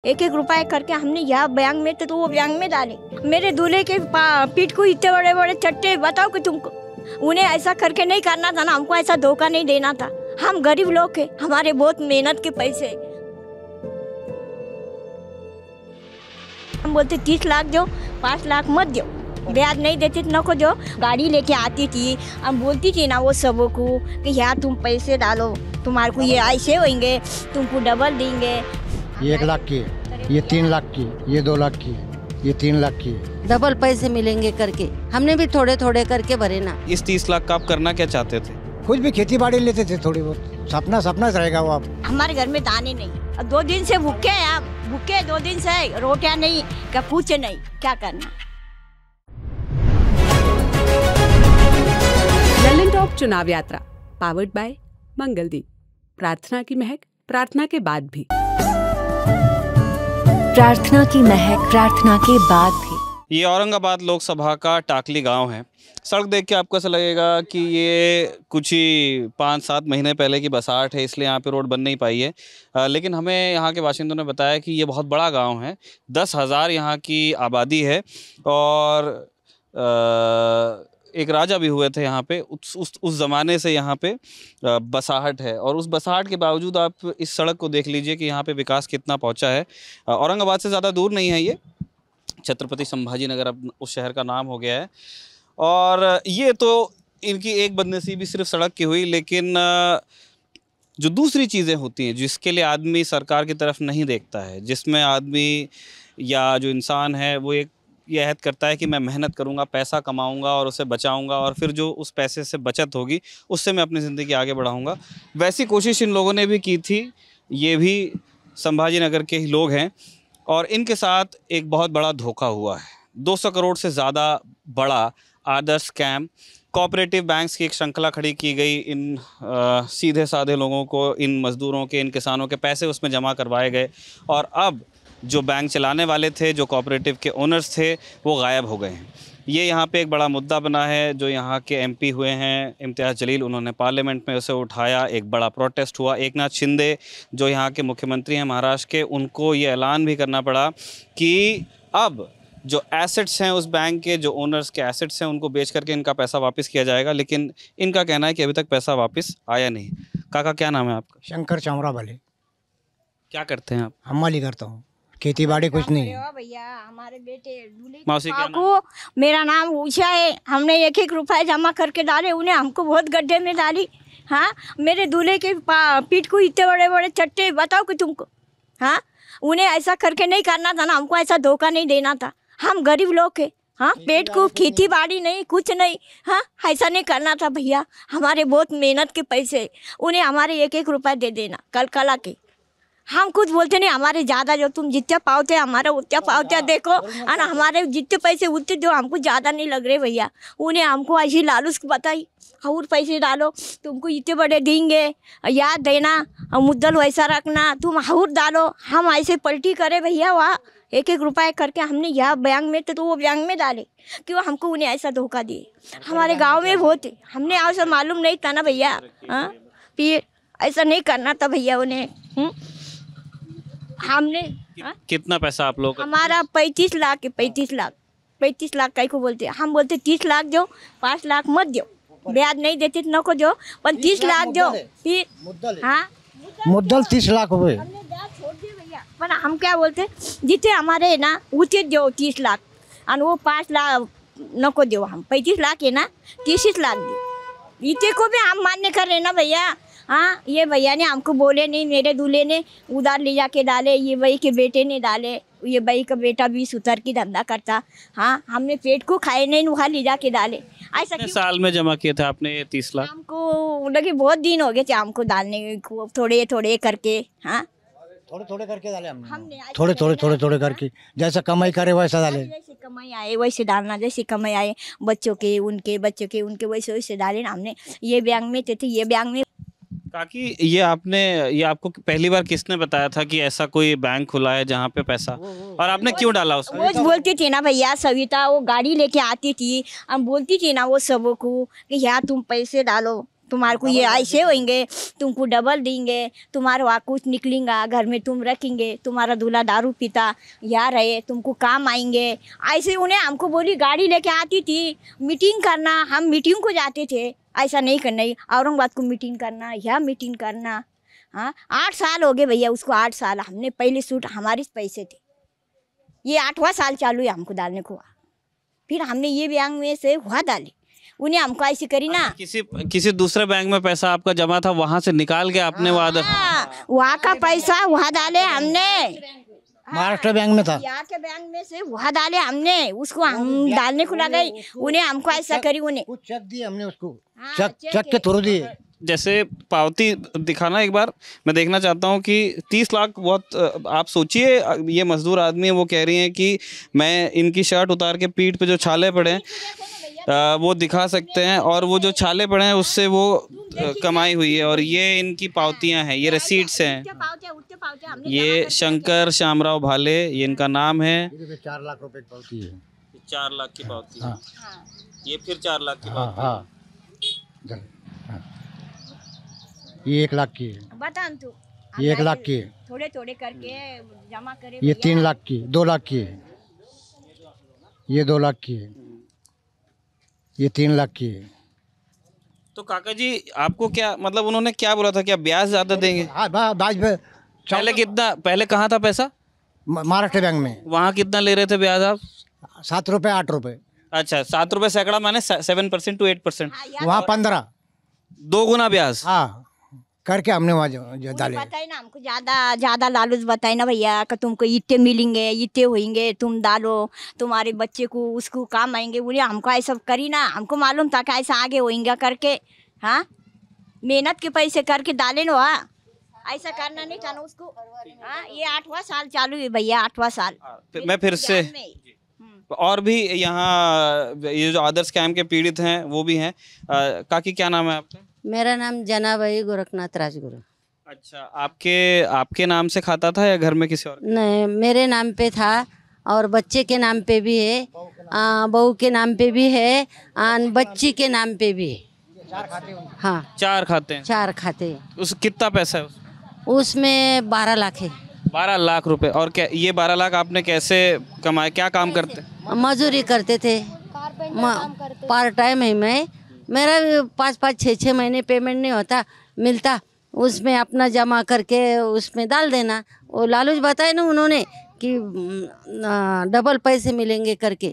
एक एक रुपए करके हमने यहाँ बैंक में तो वो बैंक में डाले। मेरे दूल्हे के पीठ को इतने बड़े बड़े चट्टे, बताओ कि तुमको उन्हें ऐसा करके नहीं करना था ना, हमको ऐसा धोखा नहीं देना था। हम गरीब लोग हैं, हमारे बहुत मेहनत के पैसे। हम बोलते 30 लाख दो, 5 लाख मत दो, ब्याज नहीं देते तो नको दो। गाड़ी लेके आती थी, हम बोलती थी ना वो सबों को कि यार तुम पैसे डालो, तुम्हारे को ये ऐसे होंगे, तुमको डबल देंगे। ये 1 लाख की है, ये 3 लाख की, ये 2 लाख की, ये 3 लाख की, डबल पैसे मिलेंगे करके हमने भी थोड़े थोड़े करके भरे ना। इस 30 लाख का आप करना क्या चाहते थे? कुछ भी खेती बाड़ी लेते थे, थोड़ी बहुत सपना रहेगा वो। आप हमारे घर में दाने नहीं, अब 2 दिन से भूखे हैं, आप भूखे 2 दिन से, रोटियां नहीं, क्या कुछ नहीं, क्या करना। ललन टॉप चुनाव यात्रा पावर्ड बाय मंगलदीप। प्रार्थना की महक, प्रार्थना के बाद भी। प्रार्थना की महक, प्रार्थना के बाद भी। ये औरंगाबाद लोकसभा का टाकली गांव है। सड़क देख के आपको ऐसा लगेगा कि ये कुछ ही 5-7 महीने पहले की बसाहट है, इसलिए यहाँ पे रोड बन नहीं पाई है। लेकिन हमें यहाँ के बाशिंदों ने बताया कि ये बहुत बड़ा गांव है, 10,000 यहाँ की आबादी है और एक राजा भी हुए थे यहाँ पे। उस ज़माने से यहाँ पे बसाहट है और उस बसाहट के बावजूद आप इस सड़क को देख लीजिए कि यहाँ पे विकास कितना पहुँचा है। औरंगाबाद से ज़्यादा दूर नहीं है ये, छत्रपति संभाजी नगर अब उस शहर का नाम हो गया है। और ये तो इनकी एक बदनसीबी सिर्फ सड़क की हुई, लेकिन जो दूसरी चीज़ें होती हैं जिसके लिए आदमी सरकार की तरफ नहीं देखता है, जिसमें आदमी या जो इंसान है वो ये अहद करता है कि मैं मेहनत करूंगा, पैसा कमाऊंगा और उसे बचाऊंगा और फिर जो उस पैसे से बचत होगी उससे मैं अपनी ज़िंदगी आगे बढ़ाऊंगा। वैसी कोशिश इन लोगों ने भी की थी। ये भी संभाजी नगर के ही लोग हैं और इनके साथ एक बहुत बड़ा धोखा हुआ है। 200 करोड़ से ज़्यादा बड़ा आदर्श स्कैम। कोऑपरेटिव बैंक्स की एक श्रृंखला खड़ी की गई। इन सीधे साधे लोगों को, इन मज़दूरों के, इन किसानों के पैसे उसमें जमा करवाए गए और अब जो बैंक चलाने वाले थे, जो कोऑपरेटिव के ओनर्स थे, वो गायब हो गए हैं। ये यहाँ पे एक बड़ा मुद्दा बना है। जो यहाँ के एमपी हुए हैं इम्तियाज़ जलील, उन्होंने पार्लियामेंट में उसे उठाया, एक बड़ा प्रोटेस्ट हुआ। एकनाथ शिंदे जो यहाँ के मुख्यमंत्री हैं महाराष्ट्र के, उनको ये ऐलान भी करना पड़ा कि अब जो एसेट्स हैं उस बैंक के, जो ओनर्स के एसेट्स हैं, उनको बेच करके इनका पैसा वापस किया जाएगा। लेकिन इनका कहना है कि अभी तक पैसा वापस आया नहीं। काका क्या नाम है आपका? शंकर चामरा वाले। क्या करते हैं आप? हमाली करता हूँ, खेती बाड़ी कुछ नहीं। भैया हमारे बेटे मौसी क्या को, मेरा नाम ऊषा है। हमने 1-1 रुपए जमा करके डाले, उन्हें हमको बहुत गड्ढे में डाली। हाँ, मेरे दूल्हे के पीठ को इतने बड़े बड़े चट्टे, बताओ कि तुमको, हाँ, उन्हें ऐसा करके नहीं करना था ना, हमको ऐसा धोखा नहीं देना था। हम गरीब लोग हैं, हाँ, पेट को खेती बाड़ी नहीं, कुछ नहीं, हाँ, ऐसा नहीं करना था भैया। हमारे बहुत मेहनत के पैसे, उन्हें हमारे 1-1 रुपए दे देना कल के। हम कुछ बोलते नहीं, हमारे ज़्यादा जो तुम जितने पाओते हमारा उतना पाओते, देखो और हमारे जितने पैसे उतने दो, हमको ज़्यादा नहीं लग रहे भैया। उन्हें हमको ऐसी लालूस बताई, और पैसे डालो, तुमको इतने बड़े देंगे, याद देना, मुद्दल वैसा रखना, तुम और डालो। हम ऐसे पलटी करे भैया, वहाँ 1-1 रुपए करके हमने यहाँ बैंक में तो वो बैंक में डाले, क्यों हमको उन्हें ऐसा धोखा दिए। हमारे गाँव में बहुत है, हमने ऐसा मालूम नहीं था ना भैया। हाँ, फिर ऐसा नहीं करना था भैया उन्हें। हमने कितना पैसा आप लोग? हमारा 35 लाख है, 35 लाख कई को बोलते हैं। हम बोलते 30 लाख दो, 5 लाख मत दो, ब्याज नहीं देते तो नको दो, पर 30 लाख दो। फिर हाँ, मुद्दल 30 लाख हुए। हमने ब्याज छोड़ दिए भैया, पर हम क्या बोलते, जितने हमारे ना उतने दो 30 लाख, और वो 5 लाख नको दो। हम 35 लाख है ना, 30 लाख दो। इतने को भी हम मान्य कर रहे ना भैया। हाँ, ये भैया ने हमको बोले नहीं, मेरे दूल्हे ने उधार ले जाके डाले, ये भाई के बेटे ने डाले, ये भाई का बेटा भी सुतर की धंधा करता। हाँ, हमने पेट को खाए नहीं, वहाँ ले जाके डाले। ऐसा कितने साल में जमा किए थे आपने ये 30 लाख? हमको लगे बहुत दिन हो गए थे हमको डालने को, थोड़े थोड़े करके। हाँ, थोड़े करके डाले हमने, थोड़े करके, जैसा कमाई करे वैसा डाले। जैसे कमाई आए वैसे डालना, जैसे कमाई आए बच्चों के उनके वैसे डाले ना। हमने ये बैंक में थे, ये बैंक में। काकी, ये आपको पहली बार किसने बताया था कि ऐसा कोई बैंक खुला है जहाँ पे पैसा, और आपने क्यों डाला उसमें? वो बोलती थी ना भैया सविता, वो गाड़ी लेके आती थी, हम बोलती थी ना वो सबों को कि यार तुम पैसे डालो, तुम्हारे को ये ऐसे होंगे, तुमको डबल देंगे, तुम्हारे वहाँ कुछ निकलेगा, घर में तुम रखेंगे, तुम्हारा दूल्हा दारू पीता यहाँ रहे, तुमको काम आएंगे। ऐसे उन्हें हमको बोली, गाड़ी लेके आती थी मीटिंग करना, हम मीटिंग को जाते थे। ऐसा नहीं करना, औरंगाबाद को मीटिंग करना, यहाँ मीटिंग करना। हाँ 8 साल हो गए भैया उसको, 8 साल। हमने पहले सूट हमारे पैसे थे, ये 8वां साल चालू है हमको डालने को। फिर हमने ये बैंक में से हुआ डाले, उन्हें हमको ऐसी करी ना। किसी दूसरे बैंक में पैसा आपका जमा था, वहां से निकाल के आपने वहाँ का पैसा वहाँ डाले हमने, महाराष्ट्र बैंक में था, यहाँ के बैंक में से वहाँ डाले हमने, उसको हम डालने को लगे, उन्हें हमको ऐसा करी, उन्हें कुछ चेक दिए हमने उसको, चेक के थ्रू दिए। जैसे पावती दिखाना एक बार, मैं देखना चाहता हूँ कि 30 लाख बहुत, आप सोचिए ये मजदूर आदमी है, वो कह रही हैं कि मैं इनकी शर्ट उतार के पीठ पे जो छाले पड़े हैं वो दिखा सकते हैं, और वो जो छाले पड़े हैं उससे वो कमाई हुई है, और ये इनकी पावतियां हैं, ये रसीट्स हैं। ये शंकर श्यामराव भाले, ये इनका नाम है। 4 लाख रुपए की पावती है, 4 लाख की पावती है। हाँ। ये फिर 4 लाख की पावती हाँ, हाँ। ये 1 लाख की है, बता तू, ये 1 लाख की है, थोड़े थोड़े करके जमा करे। ये 3 लाख की, 2 लाख की है, ये 2 लाख की है, ये 3 लाख की है। तो काका जी आपको क्या मतलब, उन्होंने क्या बोला था, क्या ब्याज ज्यादा देंगे? हाँ, ब्याज पहले कितना, पहले कहाँ था पैसा? महाराष्ट्र बैंक में। वहाँ कितना ले रहे थे ब्याज आप? 7 रुपए 8 रुपए। अच्छा, 7 रुपए सैकड़ा, माने 7% to 8%। वहाँ 15, 2 गुना ब्याज। हाँ करके हमने वहाँ डाले। बताए ना हमको, ज्यादा लालच बताए ना भैया कि तुमको इतने मिलेंगे, इतने होंगे, तुम डालो, तुम्हारे बच्चे को उसको काम आएंगे। बोले हमको ऐसा करी ना, हमको मालूम था कि ऐसा आगे होएंगे करके। हाँ मेहनत के पैसे करके डाले ना, ऐसा करना नहीं था ना उसको। हाँ ये 8वां साल चालू है भैया, 8वां साल। मैं फिर से, और भी यहाँ ये जो आदर्श कैंप के पीड़ित हैं वो भी हैं। काकी क्या नाम है आपका? मेरा नाम जनाबाई गोरखनाथ राजगुरु। अच्छा, आपके नाम से खाता था या घर में किसी और? नहीं, मेरे नाम पे था, और बच्चे के नाम पे भी है, बहू के नाम पे भी है, बच्ची के नाम पे भी है। हाँ 4 खाते हैं। 4 खाते। उस कितना पैसा है उसमें 12 लाख है। 12 लाख रुपए। और क्या ये 12 लाख आपने कैसे कमाए, क्या काम करते? मजदूरी करते थे, पार्ट टाइम है मैं। मेरा 5-5, 6-6 महीने पेमेंट नहीं होता मिलता, उसमें अपना जमा करके उसमें डाल देना। वो लालच बताए ना उन्होंने कि डबल पैसे मिलेंगे करके,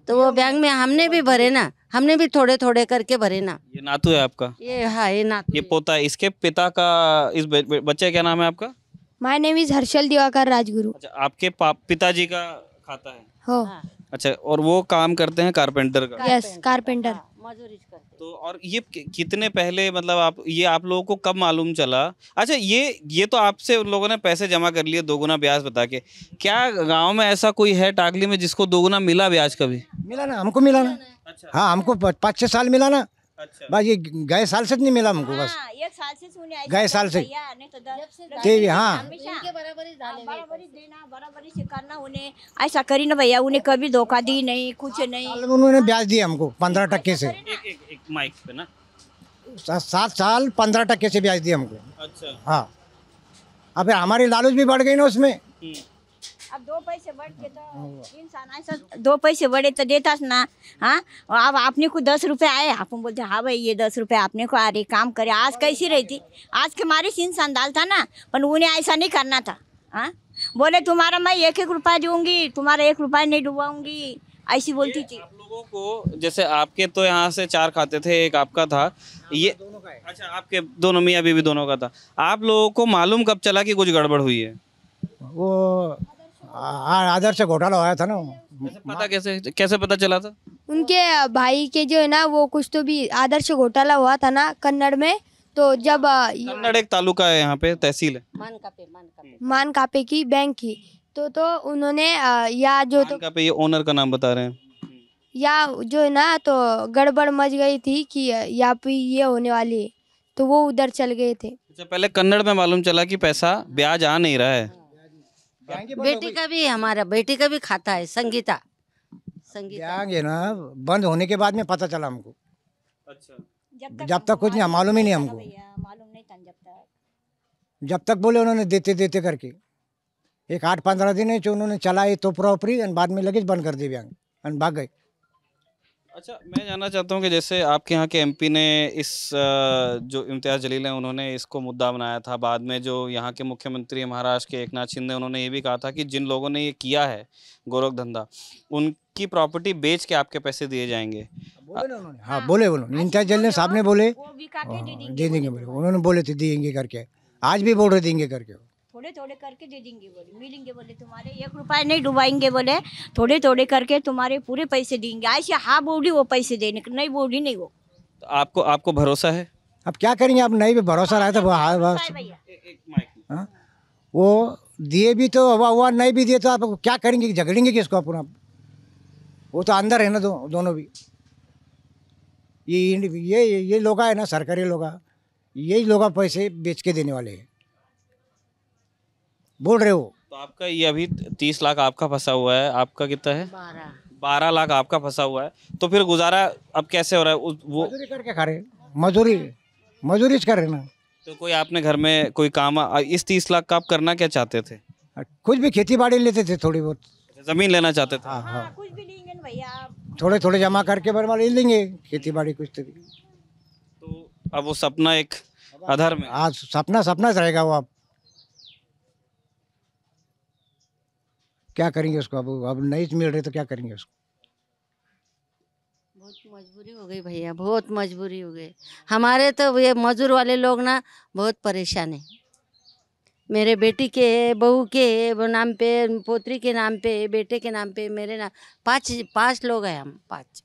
तो वो बैंक में हमने भी भरे ना, हमने भी थोड़े थोड़े करके भरे ना। ये नातू है आपका? ये हाँ, ये नातू, ये पोता है। इसके पिता का, इस बच्चे क्या नाम है आपका? My name is Harshal Diwakar Rajguru. अच्छा, आपके पिताजी का खाता है? हो। अच्छा, और वो काम करते हैं कारपेंटर का? Yes, carpenter. मजदूरी करते। तो और ये कितने पहले, मतलब आप लोगों को कब मालूम चला? अच्छा, ये तो आपसे उन लोगों ने पैसे जमा कर लिए 2 गुना ब्याज बता के। क्या गांव में ऐसा कोई है टाकली में जिसको 2 गुना मिला ब्याज कभी? मिला ना, हमको मिला ना। अच्छा। हाँ हमको 5-6 साल मिला ना। अच्छा। बस ये गए साल से नहीं मिला हमको, बस 1 साल से सुने ऐसा गए साल से। भैया, नहीं तो हाँ बराबरी देना, बराबरी से करना। उन्हें ऐसा करी ना भैया, उन्हें कभी धोखा दी नहीं, कुछ नहीं। उन्होंने ब्याज दिया हमको 15% से। एक माइक पे ना, 7 साल 15% से ब्याज दिया हमको। अच्छा। हाँ, अब हमारी लालच भी बढ़ गई ना उसमें। अब 2 पैसे बढ़ के तो इंसान ऐसा 2 पैसे बढ़े तो देतास ना। हाँ अब आपने को 10 रुपये आए, आप बोलते हाँ भाई ये 10 रुपये आपने को आ रही, काम करे। आज कैसी रहती, आज के मारे से इंसान डालता ना, पर उन्हें ऐसा नहीं करना था। हाँ बोले तुम्हारा मैं 1-1 रुपया दूंगी, तुम्हारा 1 रुपया नहीं डुबाऊंगी, ऐसी बोलती थी। आप लोगों को, जैसे आपके तो यहाँ से 4 खाते थे, एक आपका था, ये अच्छा आपके दोनों मियाँ बीवी दोनों का था। आप लोगों को मालूम कब चला कि कुछ गड़बड़ हुई है? वो आदर्श से घोटाला हुआ था ना। पता कैसे पता चला था? उनके भाई के जो है ना, वो कुछ तो भी आदर्श घोटाला हुआ था ना कन्नड़ में। तो जब कन्नड़ एक तालुका है यहाँ पे, तहसील है मानकापे की बैंक की, तो उन्होंने या जो तो पे, ये ओनर का नाम बता रहे हैं, या जो है ना तो गड़बड़ मच गई थी कि यहाँ पे ये होने वाली है, तो वो उधर चल गए थे। अच्छा, पहले कन्नड़ में मालूम चला कि पैसा ब्याज आ नहीं रहा है। बेटी का भी, हमारा बेटी का भी खाता है, संगीता। बैंक है ना, बंद होने के बाद में पता चला हमको। अच्छा, जब तक कुछ नहीं मालूम ही नहीं हमको, मालूम नहीं था जब तक बोले उन्होंने देते देते करके एक 8-15 दिन है जो उन्होंने चलाए तो प्रॉपरी, बाद में लगेज बंद कर दी बैंक और भाग गए। अच्छा, मैं जानना चाहता हूँ कि जैसे आपके यहाँ के एमपी ने इस जो इम्तियाज़ जलील हैं उन्होंने इसको मुद्दा बनाया था, बाद में जो यहाँ के मुख्यमंत्री महाराष्ट्र के एकनाथ शिंदे उन्होंने ये भी कहा था कि जिन लोगों ने ये किया है गोरख धंधा उनकी प्रॉपर्टी बेच के आपके पैसे दिए जाएंगे। बोले ना उन्होंने, हाँ बोले उन्होंने, इम्तियाज़ जलील साहब ने बोले दे देंगे, बोले उन्होंने बोले थे देंगे करके, आज भी बोल रहे देंगे करके, थोड़े थोड़े करके दे देंगे बोले, मिलेंगे बोले, तुम्हारे 1 रुपया नहीं डुबाएंगे बोले, थोड़े थोड़े करके तुम्हारे पूरे पैसे देंगे। ऐसे हाँ बोली वो पैसे देने, नहीं बोली नहीं वो। तो आपको भरोसा है? अब क्या करेंगे, अब नहीं भी भरोसा रहा था वो दिए भी तो हुआ, नहीं भी दिए तो आप क्या करेंगे, झगड़ेंगे किसको अपना, वो तो अंदर है ना दोनों भी। ये लोग है ना सरकारी लोग, यही लोग पैसे बेच के देने वाले हैं बोल रहे हो। तो आपका ये अभी 30 लाख आपका फंसा हुआ है, आपका कितना है? 12 लाख आपका फंसा हुआ है, तो फिर गुजारा अब कैसे हो रहा है? वो मजदूरी करके खा रहे, मजदूरी कर रहे ना। तो कोई आपने घर में कोई काम, इस 30 लाख का आप करना क्या चाहते थे? कुछ भी खेती बाड़ी लेते थे, थोड़ी बहुत जमीन लेना चाहते थे? हाँ, कुछ भी लेंगे ना भैया, थोड़े थोड़े जमा करके बर्मा ले लेंगे खेती बाड़ी कुछ तो अब वो सपना एक अधर में, आज सपना रहेगा वो। अब क्या करेंगे उसको, अब नहीं मिल रहे तो क्या करेंगे उसको। बहुत मजबूरी हो गई भैया, बहुत मजबूरी हो गई हमारे, तो ये मजदूर वाले लोग ना बहुत परेशान है। मेरे बेटी के, बहू के नाम पे, पोतरी के नाम पे, बेटे के नाम पे, मेरे नाम, पाँच लोग हैं हम, 5।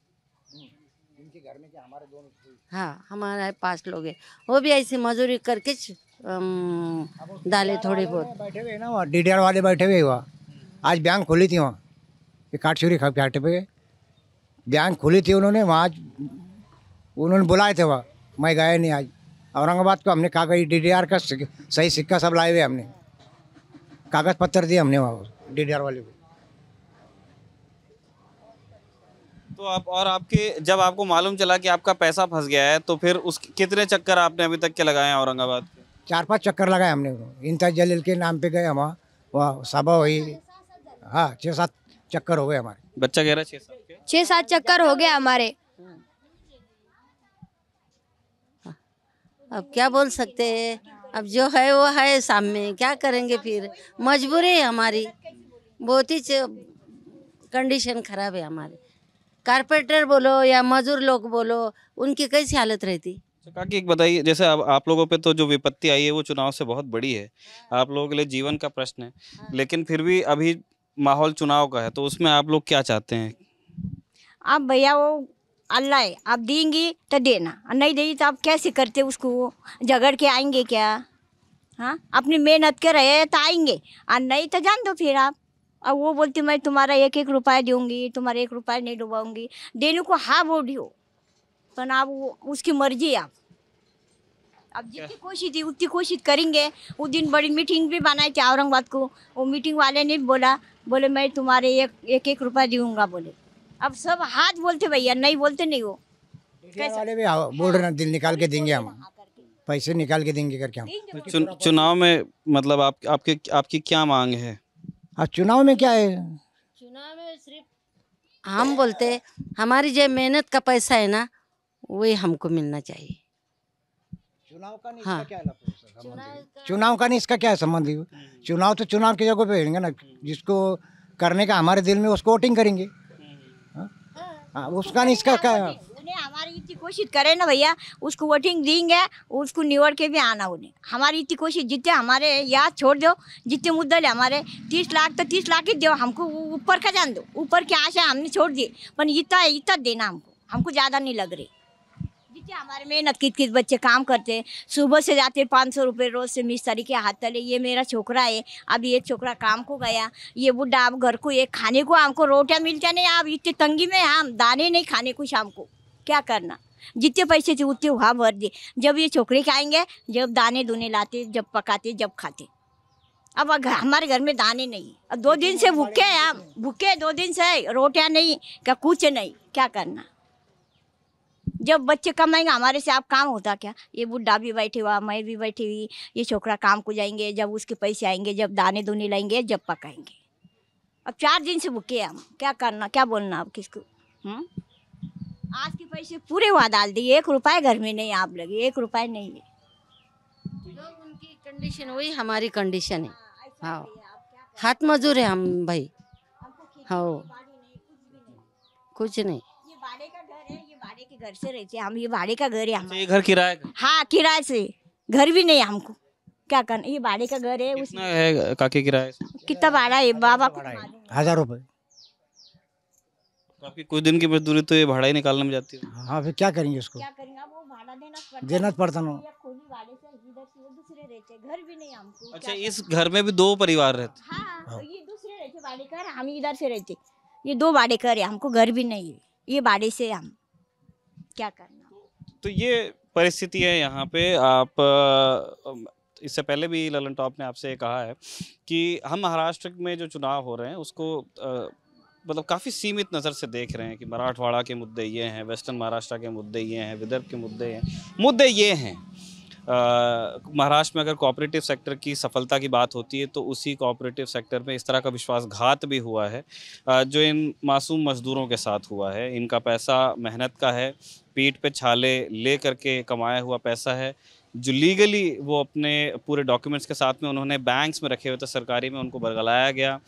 हाँ हमारा 5 लोग हैं, वो भी ऐसी मजदूरी करके डाले थोड़ी बहुत। बैठे हुए ना वहाँ DDR वाले बैठे हुए वहाँ, आज बैंक खोली थी वहाँ, ये काटछुरी घाटे पे बैंक खोली थी उन्होंने, वहाँ उन्होंने बुलाए थे वहाँ, मैं गया नहीं। आज औरंगाबाद को हमने कागज DDR का सही सिक्का सब लाए हुए, हमने कागज पत्तर दिए हमने वहाँ DDR वाले को। तो आप और आपके जब आपको मालूम चला कि आपका पैसा फंस गया है तो फिर उस कितने चक्कर आपने अभी तक के लगाए हैं औरंगाबाद के? 4-5 चक्कर लगाए हमने, इम्तियाज़ जलील के नाम पे गए हम वहाँ सभा हुई, हाँ 6-7 चक्कर हो गए हमारे। बच्चा कह रहा है 6-7 चक्कर हो गए हमारे। अब क्या बोल सकते हैं, अब जो है वो है सामने, क्या करेंगे फिर, मजबूरी है हमारी, बहुत ही कंडीशन खराब है हमारी। कारपेंटर बोलो या मजदूर लोग बोलो, उनकी कैसी हालत रहती। काकी एक बताइए, जैसे अब आप लोगों पे तो जो विपत्ति आई है वो चुनाव से बहुत बड़ी है, आप लोगों के लिए जीवन का प्रश्न है, लेकिन फिर भी अभी माहौल चुनाव का है, तो उसमें आप लोग क्या चाहते हैं? अब भैया वो अल्लाह है, आप देंगी तो देना, नहीं देगी तो आप कैसे करते उसको, झगड़ के आएंगे क्या? हाँ अपनी मेहनत के रहे तो आएंगे, और नहीं तो जान दो फिर आप। अब वो बोलती मैं तुम्हारा 1-1 रुपया दूंगी, तुम्हारा 1 रुपया नहीं डुबाऊंगी, देने को हाँ बोली हो, पर आप वो उसकी मर्जी है। अब जितनी कोशिश थी उतनी कोशिश करेंगे। उस दिन बड़ी मीटिंग भी बनाई थी औरंगाबाद को, वो मीटिंग वाले ने बोले मैं तुम्हारे 1-1 रुपया दूंगा बोले। अब सब हाथ बोलते भैया, नहीं बोलते नहीं वो वाले भी बोल रहे ना दिल निकाल के देंगे हम, पैसे निकाल के देंगे करके हम। चुनाव में मतलब आपकी क्या मांग है? अब चुनाव में क्या है, चुनाव में सिर्फ हम बोलते हमारी जो मेहनत का पैसा है ना वही हमको मिलना चाहिए। चुनाव का नहीं, हाँ। क्या चुनाव का नहीं इसका क्या संबंध? चुनाव तो चुनाव की जगह पे होंगे ना, जिसको करने का हमारे दिल में उसको वोटिंग करेंगे। हाँ उसका नहीं इसका क्या, उन्हें हमारी इतनी कोशिश करे ना भैया, उसको वोटिंग देंगे, उसको निवड़ के भी आना उन्हें। हमारी इतनी कोशिश, जितने हमारे याद छोड़ दो, जितने मुद्दे हमारे 30 लाख तो 30 लाख ही दो, हमको ऊपर का जान दो, ऊपर की आशा हमने छोड़ दी, पर इतना देना हमको ज़्यादा नहीं लग रही। जितने हमारे मेहनत किस बच्चे काम करते, सुबह से जाते 500 रुपये रोज से मिस्त्री के हाथ तले। ये मेरा छोकरा है, अभी एक छोकरा काम को गया, ये बुढ़ा अब घर को एक खाने को हमको रोटियां मिलता नहीं, अब इतनी तंगी में हम दाने नहीं खाने को शाम को, क्या करना? जितने पैसे थे उतने वहाँ भर दिए। जब ये छोकरे के आएंगे, जब दाने दूने लाते, जब पकाते, जब खाते। अब हमारे घर में दाने नहीं, अब 2 दिन से भूखे हैं हम, भूखे 2 दिन से, रोटियां नहीं, क्या कुछ नहीं, क्या करना? जब बच्चे कमाएंगे हमारे से आप काम होता क्या? ये बुढ़ा भी बैठे हुआ, मैं भी बैठी हुई, ये छोकरा काम को जाएंगे, जब उसके पैसे आएंगे, जब दाने दूने लाएंगे, जब पकाएंगे। अब 4 दिन से भूखे हैं हम, क्या करना, क्या बोलना अब किसको? आज के पैसे पूरे वहाँ डाल दिए, 1 रुपया घर में नहीं, आप लगे 1 रुपया नहीं है। जो उनकी कंडीशन वही हमारी कंडीशन है। हाँ, हाथ मजदूर है हम भाई। हाँ, कुछ नहीं। ये भाड़े का घर है, ये भाड़े के घर से रहते हैं हम, ये भाड़े का घर है हम। ये घर किराए का? हाँ, किराए से, घर भी नहीं हमको, क्या करना। ये भाड़े का घर है। कितना है काके किराए? कितना भाड़ा है बाबा को? 1000 रुपये। तो आपकी कुछ दिन की मजदूरी तो ये भाड़ा ही निकालने में जाती है। हाँ, फिर क्या करेंगे उसको? क्या करेंगे, अब वो भाड़ा देना पड़ता ना। खोली भाड़े से, इधर से वो दूसरे रहते, घर भी नहीं हमको। अच्छा, इस घर में भी 2 परिवार रहते? हाँ, ये दूसरे रहते भाड़े का, हम इधर से रहते, ये 2 भाड़े का है, हमको घर भी नहीं है, ये भाड़े से हम क्या करना। तो ये परिस्थिति है यहाँ पे। आप इससे पहले भी ललन टॉप ने आपसे कहा है कि हम महाराष्ट्र में जो चुनाव हो रहे हैं उसको मतलब काफ़ी सीमित नज़र से देख रहे हैं कि मराठवाड़ा के मुद्दे ये हैं, वेस्टर्न महाराष्ट्र के मुद्दे ये हैं, विदर्भ के मुद्दे ये हैं। महाराष्ट्र में अगर कोऑपरेटिव सेक्टर की सफलता की बात होती है तो उसी कोऑपरेटिव सेक्टर में इस तरह का विश्वासघात भी हुआ है जो इन मासूम मजदूरों के साथ हुआ है। इनका पैसा मेहनत का है, पीठ पे छाले ले करके कमाया हुआ पैसा है, जो लीगली वो अपने पूरे डॉक्यूमेंट्स के साथ में उन्होंने बैंक्स में रखे हुए थे, सरकारी में उनको बरगलाया गया,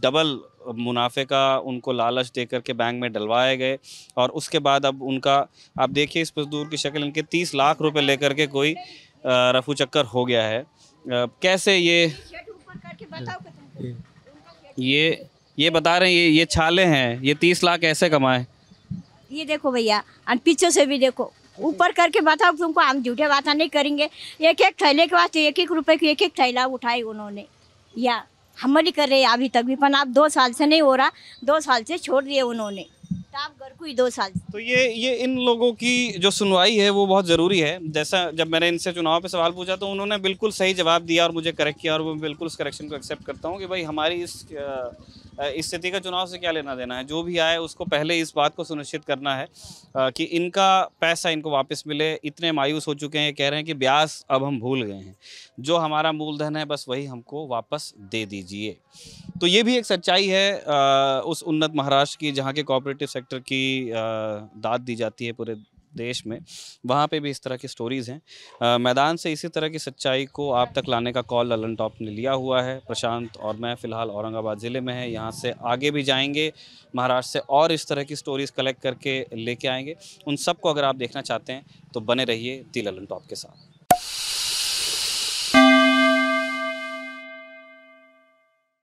डबल मुनाफे का उनको लालच दे करके बैंक में डलवाए गए और उसके बाद अब उनका आप देखिए इस मजदूर की शक्ल, इनके 30 लाख रुपए लेकर के कोई रफू चक्कर हो गया है। कैसे ये बता रहे हैं ये छाले हैं, ये 30 लाख कैसे कमाए? ये देखो भैया, और पीछे से भी देखो, ऊपर करके बताओ तुमको, हम झूठे बात नहीं करेंगे। 1-1 थैले के वास्ते 1-1 रुपए की 1-1 थैला उठाई उन्होंने, या हम नहीं कर रहे अभी तक भी, पर आप 2 साल से नहीं हो रहा, 2 साल से छोड़ दिए उन्होंने, तो आप घर को ही 2 साल से। तो ये इन लोगों की जो सुनवाई है वो बहुत ज़रूरी है। जैसा जब मैंने इनसे चुनाव पे सवाल पूछा तो उन्होंने बिल्कुल सही जवाब दिया और मुझे करेक्ट किया और वो बिल्कुल उस करेक्शन को एक्सेप्ट करता हूँ कि भाई हमारी इस स्थिति का चुनाव से क्या लेना देना है। जो भी आए उसको पहले इस बात को सुनिश्चित करना है कि इनका पैसा इनको वापस मिले। इतने मायूस हो चुके हैं, ये कह रहे हैं कि ब्याज अब हम भूल गए हैं, जो हमारा मूलधन है बस वही हमको वापस दे दीजिए। तो ये भी एक सच्चाई है उस उन्नत महाराष्ट्र की जहाँ के कोऑपरेटिव सेक्टर की दाद दी जाती है पूरे देश में, वहाँ पे भी इस तरह की स्टोरीज़ हैं। मैदान से इसी तरह की सच्चाई को आप तक लाने का कॉल ललन टॉप ने लिया हुआ है। प्रशांत और मैं फ़िलहाल औरंगाबाद ज़िले में है, यहाँ से आगे भी जाएंगे महाराष्ट्र से और इस तरह की स्टोरीज़ कलेक्ट करके लेके आएंगे। उन सब को अगर आप देखना चाहते हैं तो बने रहिए दी ललन टॉप के साथ।